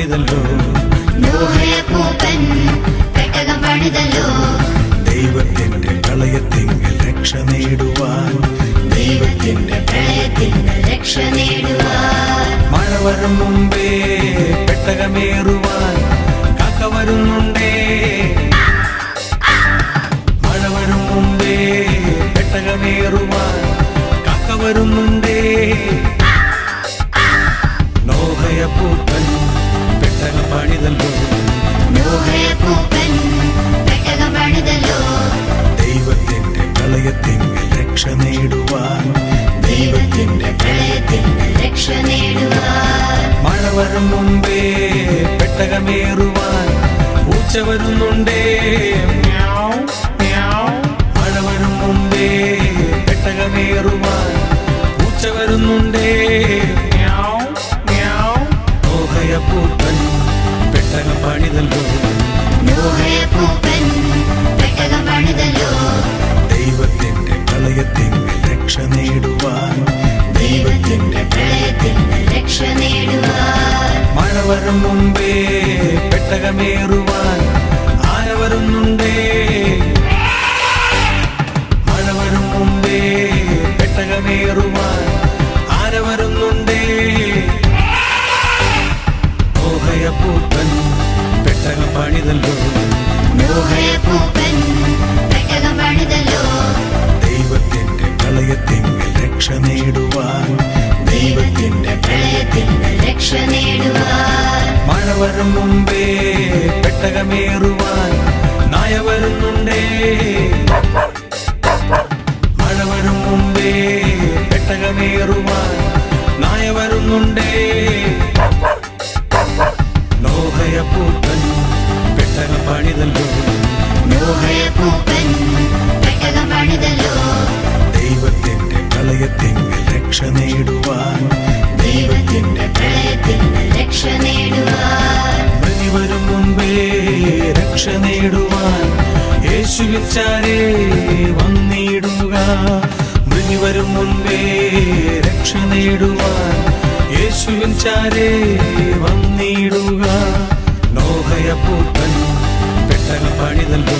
പണിതല്ലോ, നോഹയപ്പൂപ്പൻ പെട്ടകം പണിതല്ലോ. ദൈവത്തിന്റെ പ്രളയത്തിങ്കൽ രക്ഷ നേടുവാൻ, ദൈവത്തിന്റെ പ്രളയത്തിങ്കൽ രക്ഷ നേടുവാൻ. മഴ വരും മുമ്പേ പെട്ടകമേറുവാൻ കാക്ക വരുന്നുണ്ടേ. മഴ വരും മുമ്പേ പെട്ടകമേറുവാൻ കാക്ക വരുന്നുണ്ടേ. നോഹയപ്പൂപ്പൻ പെട്ടകം പണിതല്ലോ, നോഹയപ്പൂപ്പൻ പെട്ടകം പണിതല്ലോ. ദൈവത്തിന്റെ പ്രളയത്തിങ്കൽ രക്ഷ നേടുവാൻ, ദൈവത്തിന്റെ പ്രളയത്തിങ്കൽ രക്ഷ നേടുവാൻ. മഴ വരും മുമ്പേ പെട്ടകമേറുവാൻ പൂച്ച വരുന്നുണ്ടേ. മഴ വരും മുമ്പേ പെട്ടകമേറുവാൻ പൂച്ച വരുന്നുണ്ടേ. നോഹയപ്പൂപ്പൻ പെട്ടകം പണിതല്ലോ, നോഹയപ്പൂപ്പൻ പെട്ടകം പണിതല്ലോ. ദൈവത്തിന്റെ പ്രളയത്തിങ്കൽ രക്ഷ നേടുവാൻ, ദൈവത്തിന്റെ പ്രളയത്തിങ്കൽ രക്ഷ നേടുവാൻ. മഴ വരും മുമ്പേ പെട്ടകമേറുവാൻ ആന വരുന്നുണ്ടേ. മഴ വരും മുമ്പേ പെട്ടകമേറുവാൻ ആന വരുന്നുണ്ടേ. നോഹയപ്പൂപ്പൻ പെട്ടകം പണിതല്ലോ, നോഹയപ്പൂപ്പൻ പെട്ടകം പണിതല്ലോ. ദൈവത്തിന്റെ പ്രളയത്തിങ്കൽ രക്ഷ നേടുവാൻ, ദൈവത്തിന്റെ പ്രളയത്തിങ്കൽ രക്ഷ നേടുവാൻ. മഴ വരും മുമ്പേ പെട്ടകമേറുവാൻ നായ വരുന്നുണ്ടേ. മഴ വരും മുമ്പേ പെട്ടകമേറുവാൻ നായ വരുന്നുണ്ടേ. നോഹയപ്പൂപ്പൻ പെട്ടകം പണിതല്ലോ, നോഹയപ്പൂപ്പൻ പെട്ടകം പണിതല്ലോ. ദൈവത്തിന്റെ പ്രളയത്തിങ്കൽ രക്ഷ നേടുവാൻ, ദൈവത്തിന്റെ പ്രളയത്തിങ്കൽ രക്ഷ നേടുവാൻ. ബലി വരും മുമ്പേ രക്ഷ നേടുവാൻ യേശുവിൽ ചാരേ വന്നിടുക. ബലി വരും മുമ്പേ രക്ഷ നേടുവാൻ യേശുവിൽ ചാരേ വന്നിടുക. നോഹയപ്പൂപ്പൻ പെട്ടകം പണിതല്ലോ,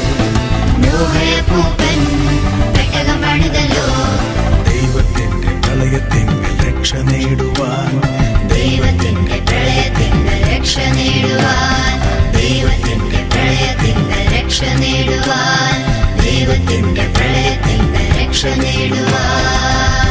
നോഹയപ്പൂപ്പൻ പെട്ടകം പണിതല്ലോ. ദൈവത്തിന്റെ പ്രളയത്തിങ്കൽ രക്ഷ നേടുവാൻ, ദൈവത്തിന്റെ പ്രളയത്തിങ്കൽ രക്ഷ നേടുവാൻ. ദൈവത്തിന്റെ പ്രളയത്തിങ്കൽ രക്ഷ നേടുവാൻ. ദൈവത്തിന്റെ പ്രളയത്തിങ്കൽ രക്ഷ നേടുവാൻ.